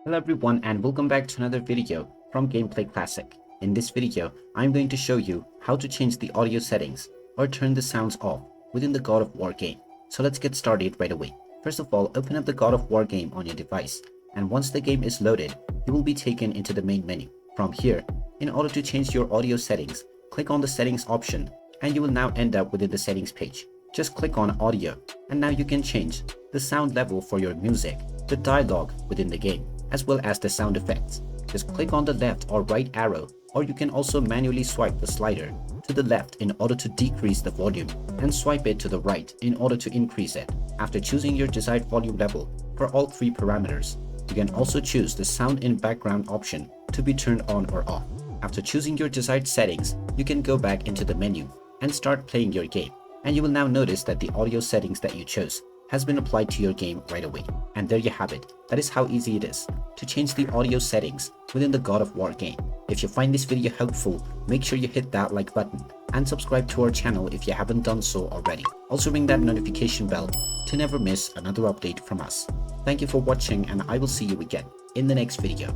Hello everyone and welcome back to another video from Gameplay Classic. In this video, I'm going to show you how to change the audio settings or turn the sounds off within the God of War game. So let's get started right away. First of all, open up the God of War game on your device, and once the game is loaded, you will be taken into the main menu. From here, in order to change your audio settings, click on the settings option and you will now end up within the settings page. Just click on audio and now you can change the sound level for your music, the dialogue within the game, as well as the sound effects. Just click on the left or right arrow, or you can also manually swipe the slider to the left in order to decrease the volume and swipe it to the right in order to increase it. After choosing your desired volume level for all three parameters, you can also choose the sound in background option to be turned on or off. After choosing your desired settings, you can go back into the menu and start playing your game, and you will now notice that the audio settings that you chose has been applied to your game right away. And there you have it. That is how easy it is to change the audio settings within the God of War game. If you find this video helpful, make sure you hit that like button and subscribe to our channel if you haven't done so already. Also ring that notification bell to never miss another update from us. Thank you for watching, and I will see you again in the next video.